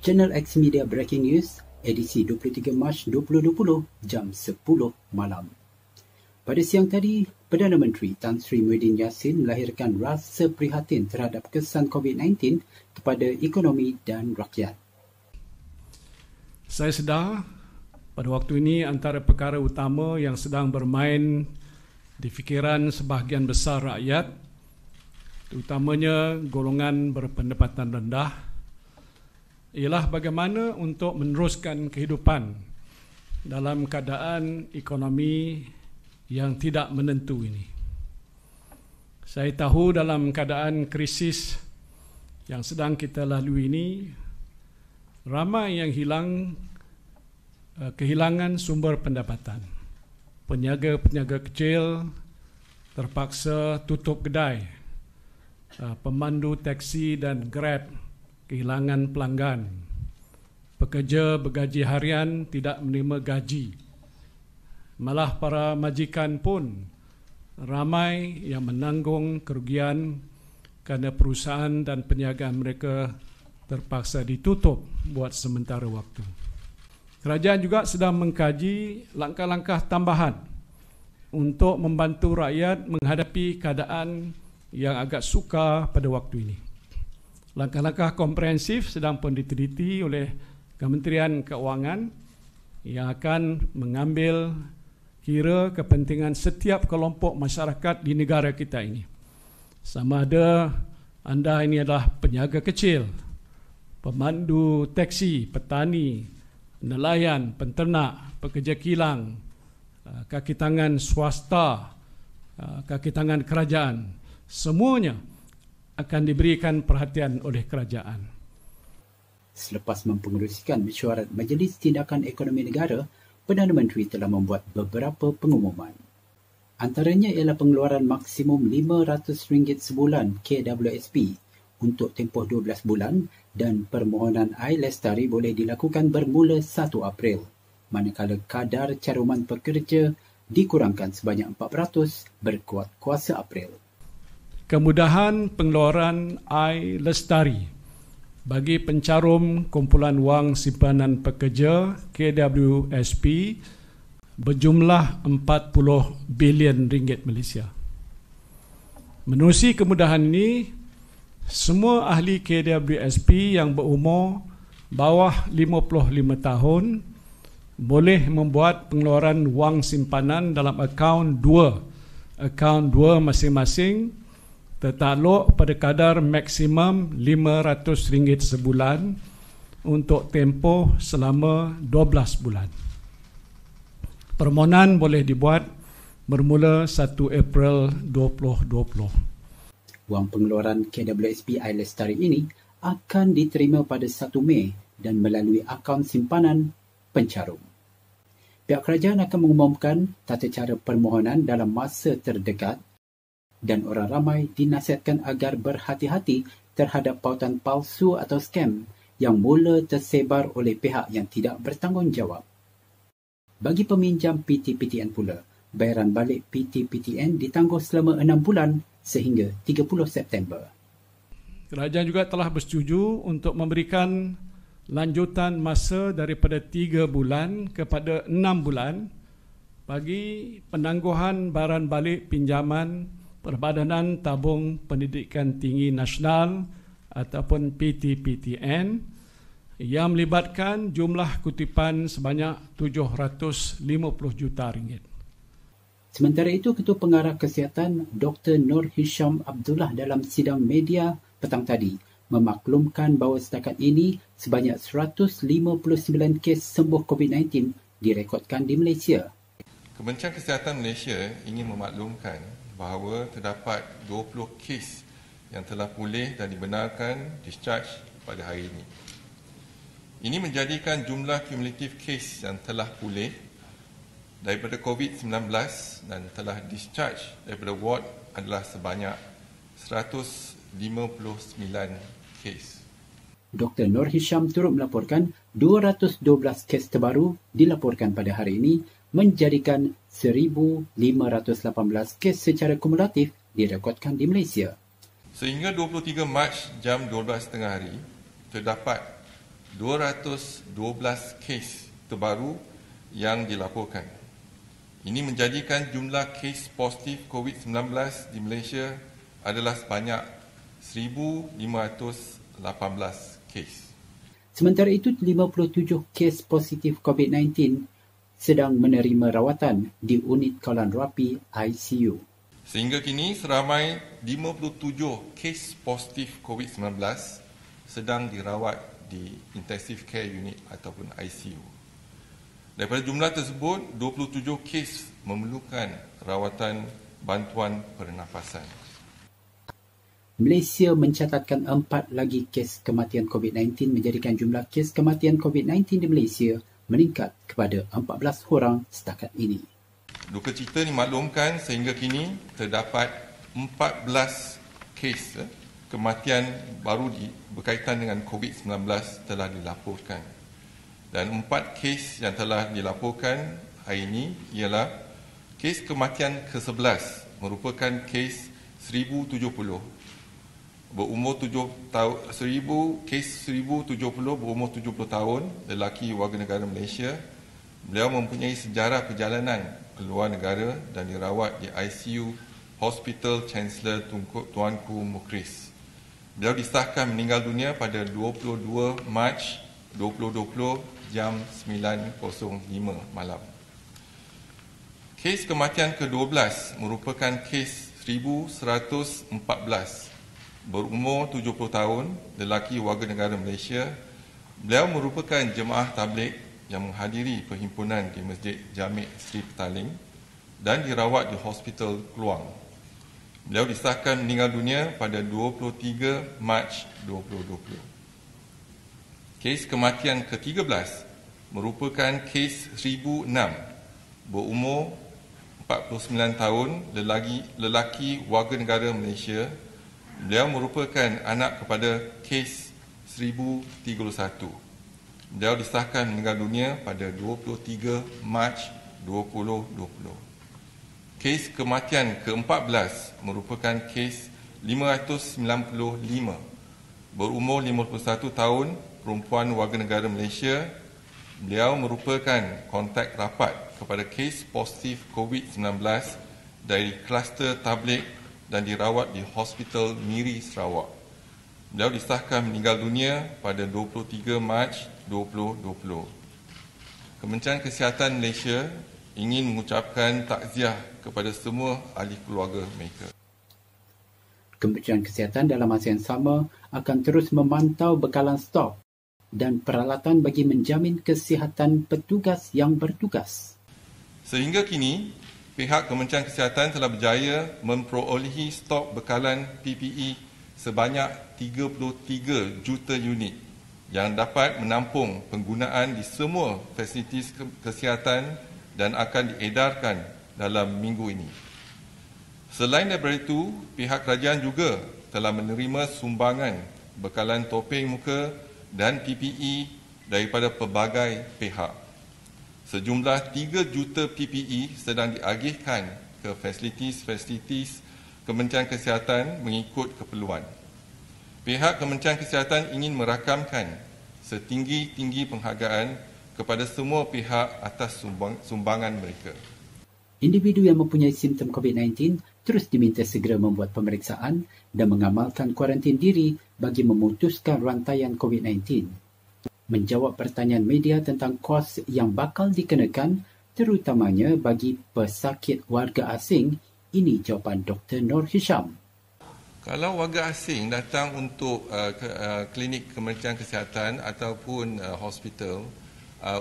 Channel X Media Breaking News, edisi 23 Mac 2020, jam 10 malam. Pada siang tadi, Perdana Menteri Tan Sri Muhyiddin Yassin melahirkan rasa prihatin terhadap kesan COVID-19 kepada ekonomi dan rakyat. Saya sedar pada waktu ini antara perkara utama yang sedang bermain di fikiran sebahagian besar rakyat, terutamanya golongan berpendapatan rendah, ialah bagaimana untuk meneruskan kehidupan dalam keadaan ekonomi yang tidak menentu ini. Saya tahu dalam keadaan krisis yang sedang kita lalui ini, ramai yang kehilangan sumber pendapatan. Peniaga-peniaga kecil terpaksa tutup kedai. Pemandu taksi dan Grab kehilangan pelanggan. Pekerja bergaji harian tidak menerima gaji. Malah para majikan pun ramai yang menanggung kerugian kerana perusahaan dan perniagaan mereka terpaksa ditutup buat sementara waktu. Kerajaan juga sedang mengkaji langkah-langkah tambahan untuk membantu rakyat menghadapi keadaan yang agak sukar pada waktu ini. Langkah-langkah komprehensif sedang pun diteliti oleh Kementerian Keuangan yang akan mengambil kira kepentingan setiap kelompok masyarakat di negara kita ini. Sama ada anda ini adalah peniaga kecil, pemandu taksi, petani, nelayan, penternak, pekerja kilang, kaki tangan swasta, kaki tangan kerajaan, semuanya akan diberikan perhatian oleh kerajaan. Selepas mempengerusikan mesyuarat Majlis Tindakan Ekonomi Negara, Perdana Menteri telah membuat beberapa pengumuman. Antaranya ialah pengeluaran maksimum RM500 sebulan KWSP untuk tempoh 12 bulan dan permohonan air lestari boleh dilakukan bermula 1 April, manakala kadar caruman pekerja dikurangkan sebanyak 400 berkuat kuasa April. Kemudahan pengeluaran air lestari bagi pencarum kumpulan wang simpanan pekerja KWSP berjumlah RM40 bilion Malaysia. Menerusi kemudahan ini, semua ahli KWSP yang berumur bawah 55 tahun boleh membuat pengeluaran wang simpanan dalam akaun dua masing-masing tertakluk pada kadar maksimum RM500 sebulan untuk tempoh selama 12 bulan. Permohonan boleh dibuat bermula 1 April 2020. Wang pengeluaran KWSP Air Lestari ini akan diterima pada 1 Mei dan melalui akaun simpanan pencarum. Pihak kerajaan akan mengumumkan tata cara permohonan dalam masa terdekat dan orang ramai dinasihatkan agar berhati-hati terhadap pautan palsu atau skam yang mula tersebar oleh pihak yang tidak bertanggungjawab. Bagi peminjam PT-PTN pula, bayaran balik PT-PTN ditangguh selama 6 bulan sehingga 30 September. Kerajaan juga telah bersetuju untuk memberikan lanjutan masa daripada 3 bulan kepada 6 bulan bagi penangguhan bayaran balik pinjaman Perbadanan Tabung Pendidikan Tinggi Nasional ataupun PT-PTN yang melibatkan jumlah kutipan sebanyak RM750 juta. Sementara itu, Ketua Pengarah Kesihatan Dr. Nur Hisham Abdullah dalam sidang media petang tadi memaklumkan bahawa setakat ini sebanyak 159 kes sembuh COVID-19 direkodkan di Malaysia. Kementerian Kesihatan Malaysia ingin memaklumkan bahawa terdapat 20 kes yang telah pulih dan dibenarkan discharge pada hari ini. Ini menjadikan jumlah kumulatif kes yang telah pulih daripada COVID-19 dan telah discharge daripada ward adalah sebanyak 159 kes. Dr. Nur Hisham turut melaporkan 212 kes terbaru dilaporkan pada hari ini, menjadikan 1,518 kes secara kumulatif direkodkan di Malaysia. Sehingga 23 Mac jam 12.30 hari, terdapat 212 kes terbaru yang dilaporkan. Ini menjadikan jumlah kes positif COVID-19 di Malaysia adalah sebanyak 1,518 kes. Sementara itu, 57 kes positif COVID-19 sedang menerima rawatan di unit Kaulan Rapi ICU. Sehingga kini seramai 57 kes positif COVID-19 sedang dirawat di intensive care unit ataupun ICU. Daripada jumlah tersebut, 27 kes memerlukan rawatan bantuan pernafasan. Malaysia mencatatkan 4 lagi kes kematian COVID-19 menjadikan jumlah kes kematian COVID-19 di Malaysia meningkat kepada 14 orang setakat ini. Duka cita dimaklumkan sehingga kini terdapat 14 kes kematian baru berkaitan dengan COVID-19 telah dilaporkan. Dan 4 kes yang telah dilaporkan hari ini ialah kes kematian ke-11 merupakan kes 1070 berumur 7 tahun, 1070 berumur 70 tahun, lelaki warga negara Malaysia. Beliau mempunyai sejarah perjalanan ke luar negara dan dirawat di ICU Hospital Chancellor Tuanku Mukhris. Beliau disahkan meninggal dunia pada 22 Mac 2020 jam 9.05 malam. Kes kematian ke-12 merupakan kes 1114 berumur 70 tahun, lelaki warga negara Malaysia. Beliau merupakan jemaah tabligh yang menghadiri perhimpunan di Masjid Jami' Sri Petaling dan dirawat di Hospital Kluang. Beliau disahkan meninggal dunia pada 23 Mac 2020. Kes kematian ke-13 merupakan kes 1006 berumur 49 tahun, lelaki warga negara Malaysia. Beliau merupakan anak kepada kes 1031. Beliau disahkan meninggal dunia pada 23 Mac 2020. Kes kematian ke-14 merupakan kes 595 berumur 51 tahun, perempuan warga negara Malaysia. Beliau merupakan kontak rapat kepada kes positif COVID-19 dari kluster tabligh dan dirawat di Hospital Miri Sarawak. Beliau disahkan meninggal dunia pada 23 Mac 2020. Kementerian Kesihatan Malaysia ingin mengucapkan takziah kepada semua ahli keluarga mereka. Kementerian Kesihatan dalam masa yang sama akan terus memantau bekalan stok dan peralatan bagi menjamin kesihatan petugas yang bertugas. Sehingga kini, pihak Kementerian Kesihatan telah berjaya memperolehi stok bekalan PPE sebanyak 33 juta unit yang dapat menampung penggunaan di semua fasiliti kesihatan dan akan diedarkan dalam minggu ini. Selain daripada itu, pihak kerajaan juga telah menerima sumbangan bekalan topeng muka dan PPE daripada pelbagai pihak. Sejumlah 3 juta PPE sedang diagihkan ke fasilitis-fasilitis Kementerian Kesihatan mengikut keperluan. Pihak Kementerian Kesihatan ingin merakamkan setinggi-tinggi penghargaan kepada semua pihak atas sumbangan mereka. Individu yang mempunyai simptom COVID-19 terus diminta segera membuat pemeriksaan dan mengamalkan kuarantin diri bagi memutuskan rantaian COVID-19. Menjawab pertanyaan media tentang kos yang bakal dikenakan terutamanya bagi pesakit warga asing, ini jawapan Dr. Nur Hisham. Kalau warga asing datang untuk klinik Kementerian Kesihatan ataupun hospital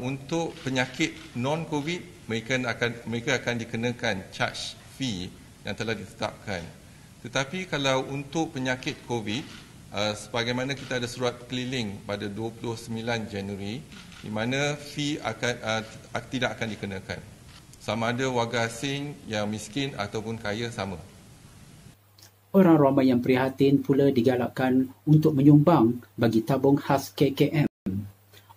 untuk penyakit non-COVID, mereka akan dikenakan charge fee yang telah ditetapkan. Tetapi kalau untuk penyakit COVID, sebagaimana kita ada surat keliling pada 29 Januari di mana fee tidak akan dikenakan. Sama ada warga asing yang miskin ataupun kaya sama. Orang ramai yang prihatin pula digalakkan untuk menyumbang bagi tabung khas KKM.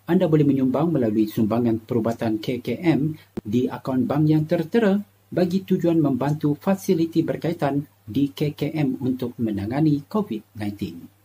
Anda boleh menyumbang melalui sumbangan perubatan KKM di akaun bank yang tertera bagi tujuan membantu fasiliti berkaitan di KKM untuk menangani COVID-19.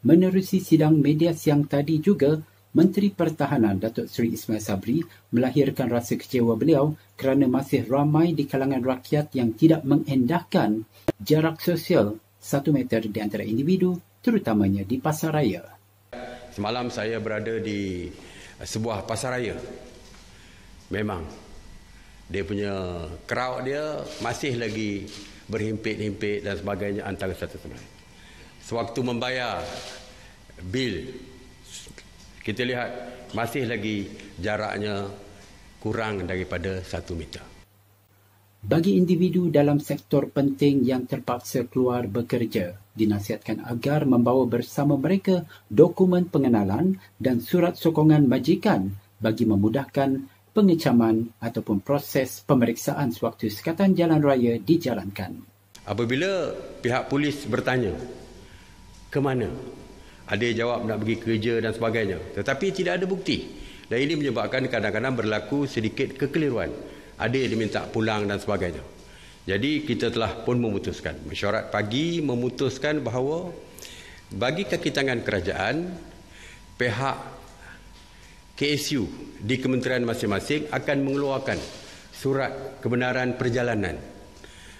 Menerusi sidang media siang tadi juga, Menteri Pertahanan Datuk Seri Ismail Sabri melahirkan rasa kecewa beliau kerana masih ramai di kalangan rakyat yang tidak mengendahkan jarak sosial 1 meter di antara individu, terutamanya di pasaraya. Semalam saya berada di sebuah pasaraya. Memang dia punya crowd dia masih lagi berhimpit-himpit dan sebagainya antara satu sama lain. Sewaktu membayar bil, kita lihat masih lagi jaraknya kurang daripada 1 meter. Bagi individu dalam sektor penting yang terpaksa keluar bekerja, dinasihatkan agar membawa bersama mereka dokumen pengenalan dan surat sokongan majikan bagi memudahkan pengecaman ataupun proses pemeriksaan sewaktu sekatan jalan raya dijalankan. Apabila pihak polis bertanya, ke mana? Ada yang jawab nak pergi kerja dan sebagainya. Tetapi tidak ada bukti. Dan ini menyebabkan kadang-kadang berlaku sedikit kekeliruan. Ada yang diminta pulang dan sebagainya. Jadi kita telah pun memutuskan. Mesyuarat pagi memutuskan bahawa bagi kaki tangan kerajaan, pihak KSU di kementerian masing-masing akan mengeluarkan surat kebenaran perjalanan.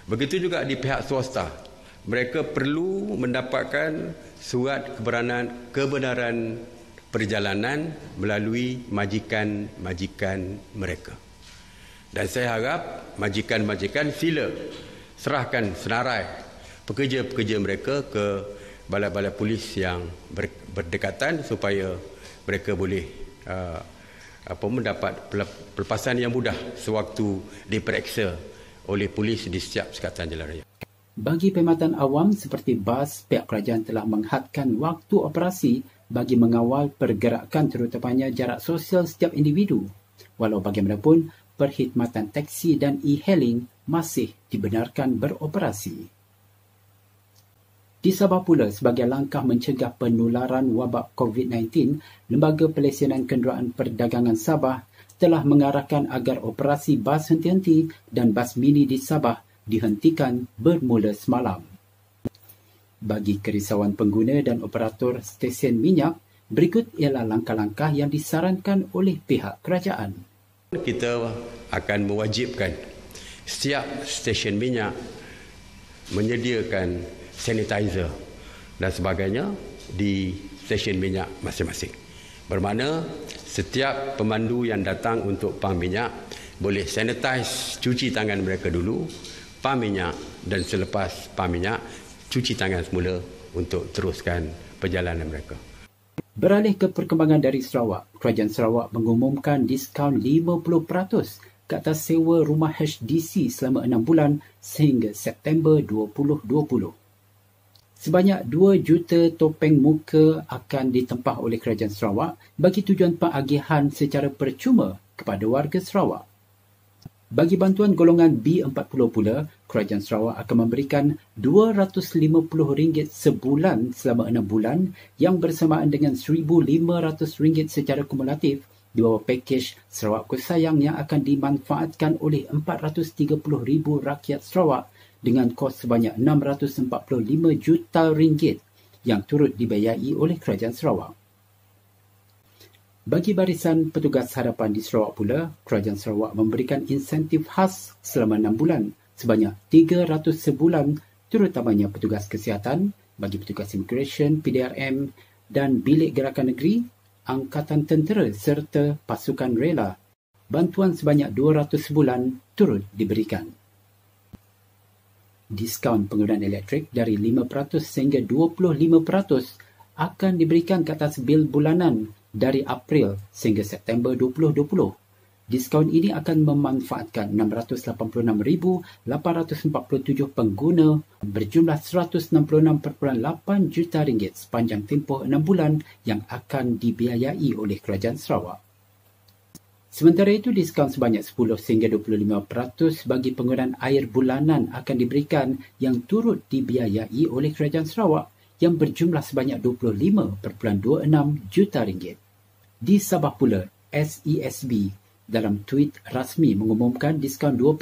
Begitu juga di pihak swasta. Mereka perlu mendapatkan surat kebenaran perjalanan melalui majikan-majikan mereka. Dan saya harap majikan-majikan sila serahkan senarai pekerja-pekerja mereka ke balai-balai polis yang berdekatan supaya mereka boleh mendapat pelepasan yang mudah sewaktu diperiksa oleh polis di setiap sekatan jalan raya. Bagi perkhidmatan awam seperti bas, pihak kerajaan telah menghadkan waktu operasi bagi mengawal pergerakan terutamanya jarak sosial setiap individu. Walau bagaimanapun, perkhidmatan taksi dan e-hailing masih dibenarkan beroperasi. Di Sabah pula, sebagai langkah mencegah penularan wabak COVID-19, Lembaga Pelesenan Kenderaan Perdagangan Sabah telah mengarahkan agar operasi bas henti-henti dan bas mini di Sabah dihentikan bermula semalam. Bagi kerisauan pengguna dan operator stesen minyak, berikut ialah langkah-langkah yang disarankan oleh pihak kerajaan. Kita akan mewajibkan setiap stesen minyak menyediakan sanitizer dan sebagainya di stesen minyak masing-masing. Bermakna setiap pemandu yang datang untuk pam minyak boleh sanitize, cuci tangan mereka dulu, pam minyak, dan selepas pam minyak, cuci tangan semula untuk teruskan perjalanan mereka. Beralih ke perkembangan dari Sarawak, Kerajaan Sarawak mengumumkan diskaun 50% ke atas sewa rumah HDC selama 6 bulan sehingga September 2020. Sebanyak 2 juta topeng muka akan ditempah oleh Kerajaan Sarawak bagi tujuan pengagihan secara percuma kepada warga Sarawak. Bagi bantuan golongan B40 pula, Kerajaan Sarawak akan memberikan RM250 sebulan selama 6 bulan yang bersamaan dengan RM1,500 secara kumulatif di bawah pakej Sarawak Ku Sayang yang akan dimanfaatkan oleh 430,000 rakyat Sarawak dengan kos sebanyak RM645 juta yang turut dibiayai oleh Kerajaan Sarawak. Bagi barisan petugas hadapan di Sarawak pula, Kerajaan Sarawak memberikan insentif khas selama 6 bulan sebanyak RM300 sebulan terutamanya petugas kesihatan, bagi petugas imigresen, PDRM dan bilik gerakan negeri, angkatan tentera serta pasukan rela. Bantuan sebanyak RM200 sebulan turut diberikan. Diskaun penggunaan elektrik dari 5% sehingga 25% akan diberikan ke atas bil bulanan dari April sehingga September 2020. Diskaun ini akan memanfaatkan 686,847 pengguna berjumlah RM166.8 juta sepanjang tempoh 6 bulan yang akan dibiayai oleh Kerajaan Sarawak. Sementara itu, diskaun sebanyak 10 sehingga 25% bagi penggunaan air bulanan akan diberikan yang turut dibiayai oleh Kerajaan Sarawak yang berjumlah sebanyak RM25.26 juta. Di Sabah pula, SESB dalam tweet rasmi mengumumkan diskaun 2%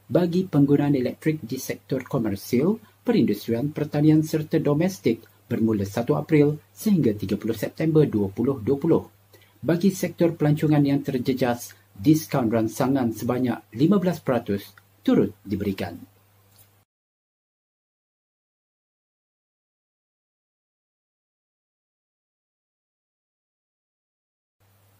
bagi penggunaan elektrik di sektor komersial, perindustrian, pertanian serta domestik bermula 1 April sehingga 30 September 2020. Bagi sektor pelancongan yang terjejas, diskaun rangsangan sebanyak 15% turut diberikan.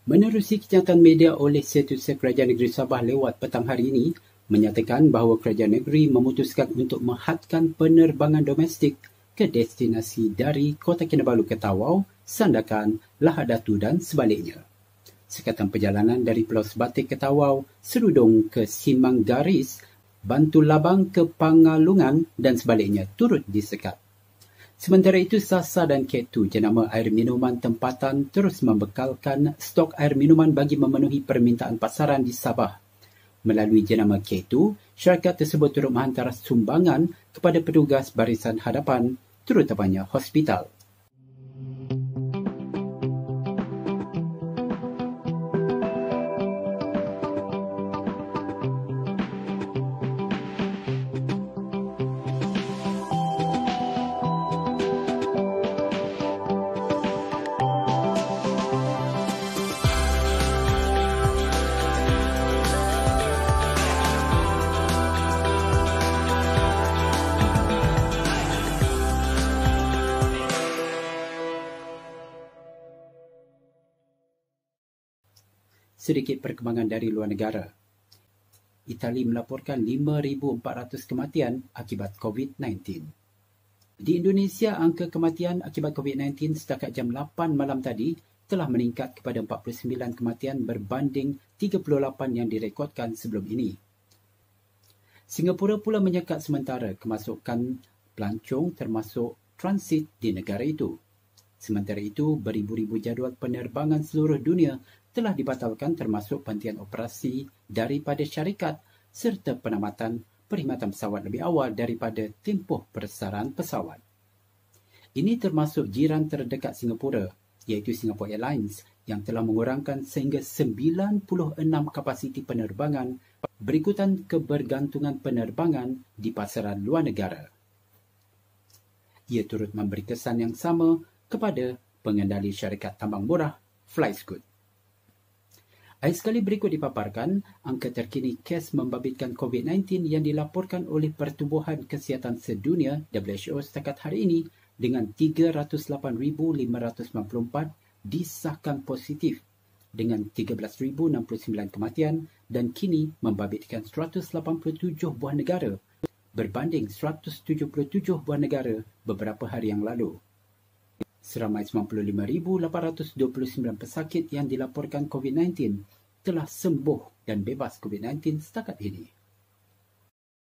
Menerusi kenyataan media oleh Setiausaha Kerajaan Negeri Sabah lewat petang hari ini, menyatakan bahawa Kerajaan Negeri memutuskan untuk menghadkan penerbangan domestik ke destinasi dari Kota Kinabalu ke Tawau, Sandakan, Lahad Datu dan sebaliknya. Sekatan perjalanan dari Pulau Sebatik ke Tawau, Serudong ke Simanggaris, Bantul Labang ke Pangalungan dan sebaliknya turut disekat. Sementara itu, Sasa dan K2 jenama air minuman tempatan terus membekalkan stok air minuman bagi memenuhi permintaan pasaran di Sabah. Melalui jenama K2, syarikat tersebut turut menghantar sumbangan kepada petugas barisan hadapan, terutamanya hospital. Sedikit perkembangan dari luar negara. Itali melaporkan 5,400 kematian akibat COVID-19. Di Indonesia, angka kematian akibat COVID-19 setakat jam 8 malam tadi telah meningkat kepada 49 kematian berbanding 38 yang direkodkan sebelum ini. Singapura pula menyekat sementara kemasukan pelancong termasuk transit di negara itu. Sementara itu, beribu-ribu jadual penerbangan seluruh dunia telah dibatalkan termasuk penghentian operasi daripada syarikat serta penamatan perkhidmatan pesawat lebih awal daripada tempoh persaraan pesawat. Ini termasuk jiran terdekat Singapura, iaitu Singapore Airlines yang telah mengurangkan sehingga 96 kapasiti penerbangan berikutan kebergantungan penerbangan di pasaran luar negara. Ia turut memberi kesan yang sama kepada pengendali syarikat tambang murah FlyScoot. Akhir sekali berikut dipaparkan angka terkini kes membabitkan COVID-19 yang dilaporkan oleh Pertubuhan Kesihatan Sedunia WHO setakat hari ini dengan 308,594 disahkan positif dengan 13,069 kematian dan kini membabitkan 187 buah negara berbanding 177 buah negara beberapa hari yang lalu. Seramai 95,829 pesakit yang dilaporkan COVID-19 telah sembuh dan bebas COVID-19 setakat ini.